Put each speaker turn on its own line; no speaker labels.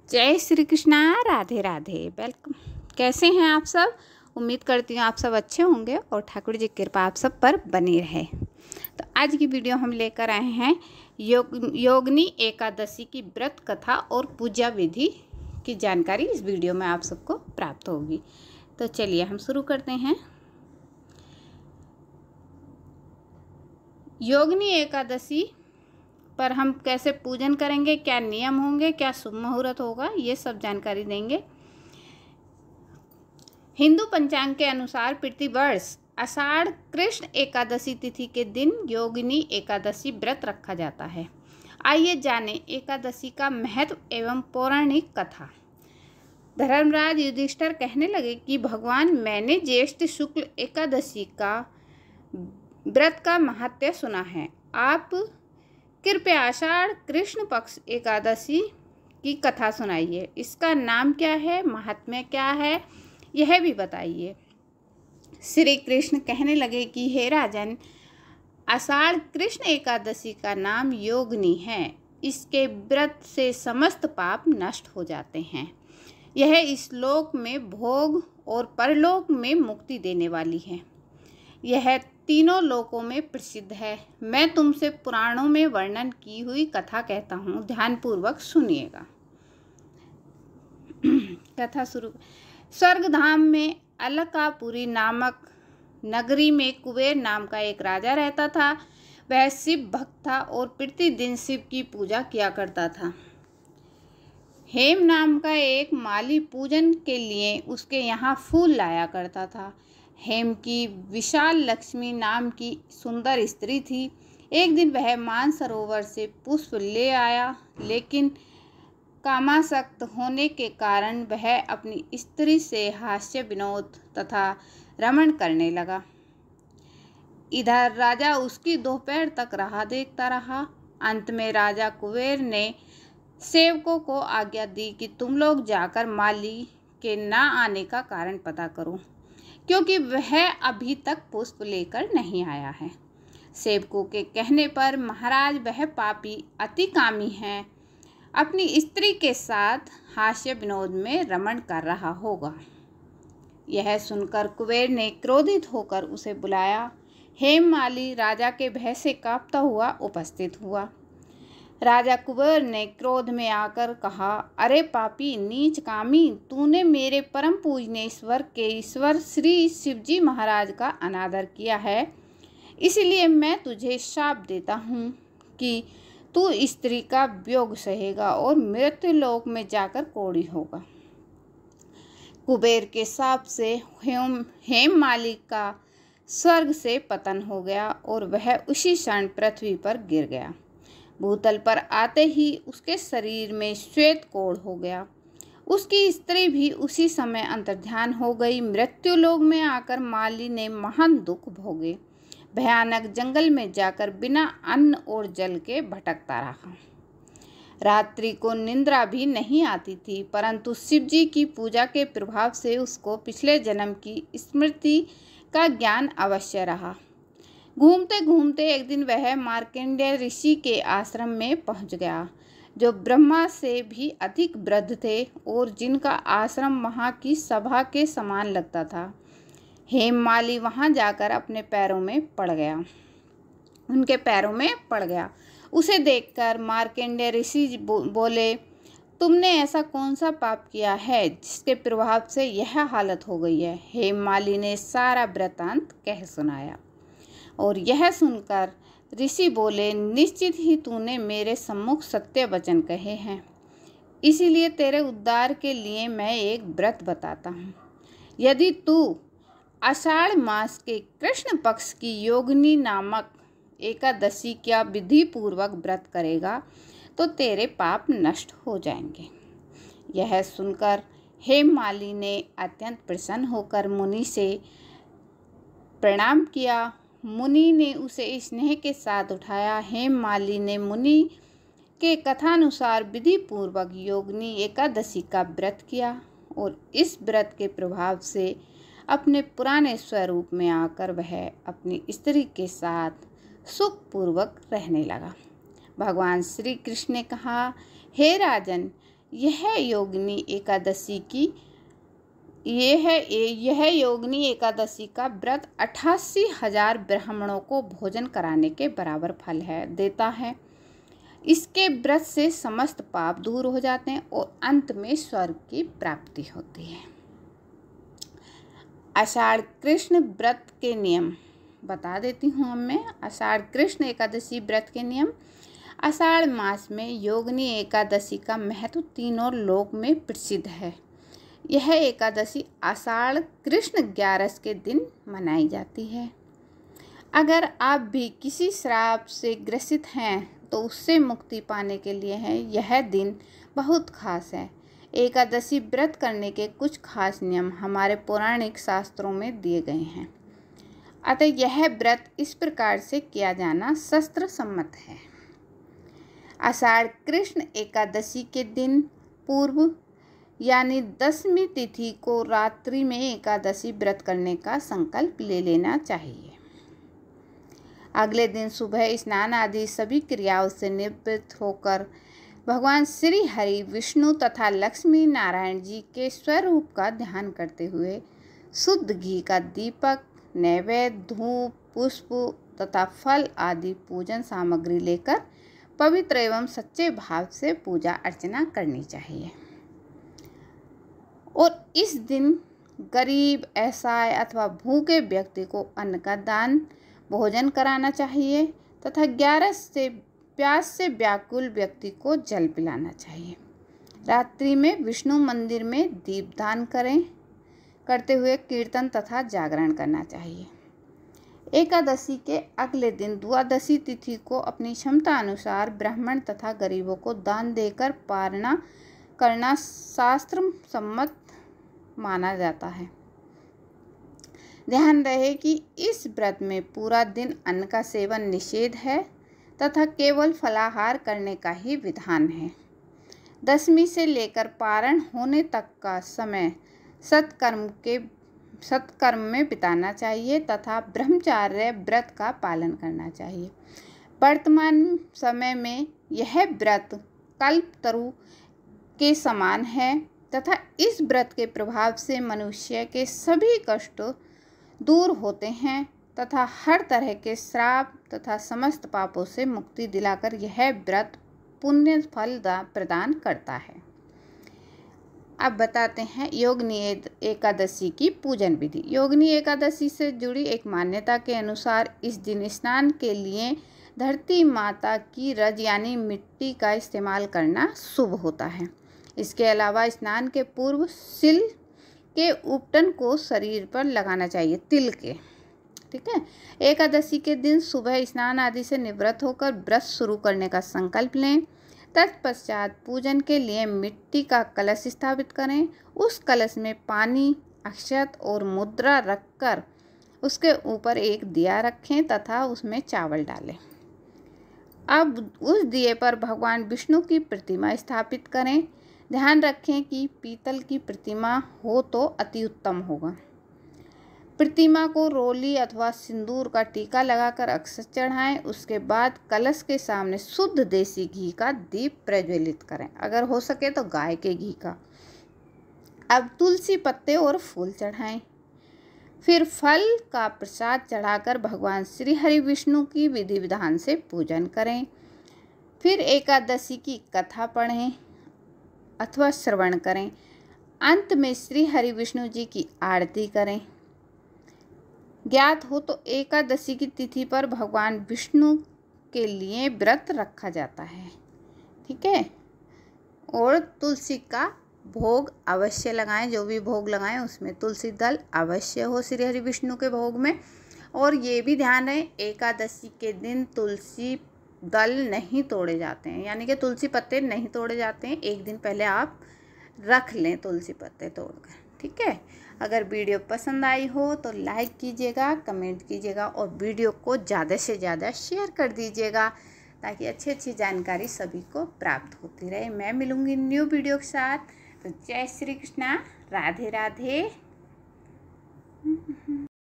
जय श्री कृष्णा। राधे राधे। वेलकम। कैसे हैं आप सब? उम्मीद करती हूँ आप सब अच्छे होंगे और ठाकुर जी की कृपा आप सब पर बनी रहे। तो आज की वीडियो हम लेकर आए हैं योगिनी एकादशी की व्रत कथा और पूजा विधि की जानकारी इस वीडियो में आप सबको प्राप्त होगी। तो चलिए हम शुरू करते हैं। योगिनी एकादशी पर हम कैसे पूजन करेंगे, क्या नियम होंगे, क्या शुभ मुहूर्त होगा, ये सब जानकारी देंगे। हिंदू पंचांग के अनुसार प्रतिवर्ष आषाढ़ कृष्ण एकादशी तिथि के दिन योगिनी एकादशी व्रत रखा जाता है। आइए जानें एकादशी का महत्व एवं पौराणिक कथा। धर्मराज युधिष्ठिर कहने लगे कि भगवान, मैंने ज्येष्ठ शुक्ल एकादशी का व्रत का महत्व सुना है। आप कृपया आषाढ़ कृष्ण पक्ष एकादशी की कथा सुनाइए। इसका नाम क्या है, महात्म्य क्या है, यह भी बताइए। श्री कृष्ण कहने लगे कि हे राजन, आषाढ़ कृष्ण एकादशी का नाम योगिनी है। इसके व्रत से समस्त पाप नष्ट हो जाते हैं। यह इस लोक में भोग और परलोक में मुक्ति देने वाली है। यह तीनों लोकों में प्रसिद्ध है। मैं तुमसे पुराणों में वर्णन की हुई कथा कहता हूँ, ध्यानपूर्वक सुनिएगा। कथा शुरू। स्वर्गधाम में अलकापुरी नामक नगरी में कुबेर नाम का एक राजा रहता था। वह शिव भक्त था और प्रतिदिन शिव की पूजा किया करता था। हेम नाम का एक माली पूजन के लिए उसके यहाँ फूल लाया करता था। हेम की विशाल लक्ष्मी नाम की सुंदर स्त्री थी। एक दिन वह मानसरोवर से पुष्प ले आया, लेकिन कामासक्त होने के कारण वह अपनी स्त्री से हास्य विनोद तथा रमण करने लगा। इधर राजा उसकी दोपहर तक राह देखता रहा। अंत में राजा कुबेर ने सेवकों को आज्ञा दी कि तुम लोग जाकर माली के ना आने का कारण पता करो, क्योंकि वह अभी तक पुष्प लेकर नहीं आया है। सेवकों के कहने पर महाराज, वह पापी अति कामी है, अपनी स्त्री के साथ हास्य विनोद में रमण कर रहा होगा। यह सुनकर कुबेर ने क्रोधित होकर उसे बुलाया। हेममाली राजा के भय से कांपता हुआ उपस्थित हुआ। राजा कुबेर ने क्रोध में आकर कहा, अरे पापी, नीच कामी, तूने मेरे परम पूजनीय ईश्वर श्री शिवजी महाराज का अनादर किया है। इसलिए मैं तुझे शाप देता हूँ कि तू स्त्री का वियोग सहेगा और मृत्युलोक में जाकर कोढ़ी होगा। कुबेर के शाप से हेममाली का स्वर्ग से पतन हो गया और वह उसी क्षण पृथ्वी पर गिर गया। भूतल पर आते ही उसके शरीर में श्वेत कोढ़ हो गया। उसकी स्त्री भी उसी समय अंतर्ध्यान हो गई। मृत्युलोक में आकर माली ने महान दुख भोगे। भयानक जंगल में जाकर बिना अन्न और जल के भटकता रहा। रात्रि को निंद्रा भी नहीं आती थी, परंतु शिवजी की पूजा के प्रभाव से उसको पिछले जन्म की स्मृति का ज्ञान अवश्य रहा। घूमते घूमते एक दिन वह मार्कंडेय ऋषि के आश्रम में पहुंच गया, जो ब्रह्मा से भी अधिक वृद्ध थे और जिनका आश्रम वहां की सभा के समान लगता था। हेममाली वहां जाकर अपने पैरों में पड़ गया, उनके पैरों में पड़ गया। उसे देखकर मार्कंडेय ऋषि बोले, तुमने ऐसा कौन सा पाप किया है जिसके प्रभाव से यह हालत हो गई है? हेममाली ने सारा वृत्तांत कह सुनाया और यह सुनकर ऋषि बोले, निश्चित ही तूने मेरे सम्मुख सत्य वचन कहे हैं, इसीलिए तेरे उद्धार के लिए मैं एक व्रत बताता हूँ। यदि तू आषाढ़ मास के कृष्ण पक्ष की योगिनी नामक एकादशी का विधि पूर्वक व्रत करेगा तो तेरे पाप नष्ट हो जाएंगे। यह सुनकर हेममाली ने अत्यंत प्रसन्न होकर मुनि से प्रणाम किया। मुनि ने उसे स्नेह के साथ उठाया। हेममाली ने मुनि के कथानुसार विधि पूर्वक योगिनी एकादशी का व्रत किया और इस व्रत के प्रभाव से अपने पुराने स्वरूप में आकर वह अपनी स्त्री के साथ सुखपूर्वक रहने लगा। भगवान श्री कृष्ण ने कहा, हे राजन, यह योगिनी एकादशी का व्रत 88,000 ब्राह्मणों को भोजन कराने के बराबर फल देता है। इसके व्रत से समस्त पाप दूर हो जाते हैं और अंत में स्वर्ग की प्राप्ति होती है। आषाढ़ कृष्ण व्रत के नियम बता देती हूँ मैं। आषाढ़ कृष्ण एकादशी व्रत के नियम। आषाढ़ मास में योगिनी एकादशी का महत्व तीनों लोक में प्रसिद्ध है। यह एकादशी आषाढ़ कृष्ण 11 के दिन मनाई जाती है। अगर आप भी किसी श्राप से ग्रसित हैं तो उससे मुक्ति पाने के लिए यह दिन बहुत खास है। एकादशी व्रत करने के कुछ खास नियम हमारे पौराणिक शास्त्रों में दिए गए हैं, अतः यह व्रत इस प्रकार से किया जाना शास्त्र सम्मत है। आषाढ़ कृष्ण एकादशी के दिन पूर्व यानी 10वीं तिथि को रात्रि में एकादशी व्रत करने का संकल्प ले लेना चाहिए। अगले दिन सुबह स्नान आदि सभी क्रियाओं से निवृत्त होकर भगवान श्री हरि, विष्णु तथा लक्ष्मी नारायण जी के स्वरूप का ध्यान करते हुए शुद्ध घी का दीपक, नैवेद्य, धूप, पुष्प तथा फल आदि पूजन सामग्री लेकर पवित्र एवं सच्चे भाव से पूजा अर्चना करनी चाहिए। और इस दिन गरीब, असहाय अथवा भूखे व्यक्ति को अन्न का दान, भोजन कराना चाहिए तथा 11 से प्यास से व्याकुल व्यक्ति को जल पिलाना चाहिए। रात्रि में विष्णु मंदिर में दीपदान करते हुए कीर्तन तथा जागरण करना चाहिए। एकादशी के अगले दिन द्वादशी तिथि को अपनी क्षमता अनुसार ब्राह्मण तथा गरीबों को दान देकर पारणा करना शास्त्र सम्मत माना जाता है। ध्यान रहे कि इस व्रत में पूरा दिन अन्न का सेवन निषेध है तथा केवल फलाहार करने का ही विधान है। 10वीं से लेकर पारण होने तक का समय सत्कर्म में बिताना चाहिए तथा ब्रह्मचार्य व्रत का पालन करना चाहिए। वर्तमान समय में यह व्रत कल्पतरु के समान है तथा इस व्रत के प्रभाव से मनुष्य के सभी कष्ट दूर होते हैं तथा हर तरह के श्राप तथा समस्त पापों से मुक्ति दिलाकर यह व्रत पुण्य फल प्रदान करता है। अब बताते हैं योगिनी एकादशी की पूजन विधि। योगिनी एकादशी से जुड़ी एक मान्यता के अनुसार इस दिन स्नान के लिए धरती माता की रज यानी मिट्टी का इस्तेमाल करना शुभ होता है। इसके अलावा स्नान के पूर्व सिल के उपटन को शरीर पर लगाना चाहिए, तिल के। ठीक है। एकादशी के दिन सुबह स्नान आदि से निवृत्त होकर व्रत शुरू करने का संकल्प लें। तत्पश्चात पूजन के लिए मिट्टी का कलश स्थापित करें। उस कलश में पानी, अक्षत और मुद्रा रखकर उसके ऊपर एक दिया रखें तथा उसमें चावल डालें। अब उस दिए पर भगवान विष्णु की प्रतिमा स्थापित करें। ध्यान रखें कि पीतल की प्रतिमा हो तो अति उत्तम होगा। प्रतिमा को रोली अथवा सिंदूर का टीका लगाकर अक्षत चढ़ाएं। उसके बाद कलश के सामने शुद्ध देसी घी का दीप प्रज्वलित करें, अगर हो सके तो गाय के घी का। अब तुलसी पत्ते और फूल चढ़ाएं। फिर फल का प्रसाद चढ़ाकर भगवान श्री हरि विष्णु की विधि विधान से पूजन करें। फिर एकादशी की कथा पढ़ें अथवा श्रवण करें। अंत में श्री हरि विष्णु जी की आरती करें। ज्ञात हो तो एकादशी की तिथि पर भगवान विष्णु के लिए व्रत रखा जाता है। ठीक है। और तुलसी का भोग अवश्य लगाएं। जो भी भोग लगाएं उसमें तुलसी दल अवश्य हो श्री हरि विष्णु के भोग में। और ये भी ध्यान रहे एकादशी के दिन तुलसी दल नहीं तोड़े जाते हैं, यानी कि तुलसी पत्ते नहीं तोड़े जाते हैं। एक दिन पहले आप रख लें तुलसी पत्ते तोड़कर। ठीक है। अगर वीडियो पसंद आई हो तो लाइक कीजिएगा, कमेंट कीजिएगा और वीडियो को ज़्यादा से ज़्यादा शेयर कर दीजिएगा ताकि अच्छी अच्छी जानकारी सभी को प्राप्त होती रहे। मैं मिलूँगी न्यू वीडियो के साथ। तो जय श्री कृष्णा, राधे राधे।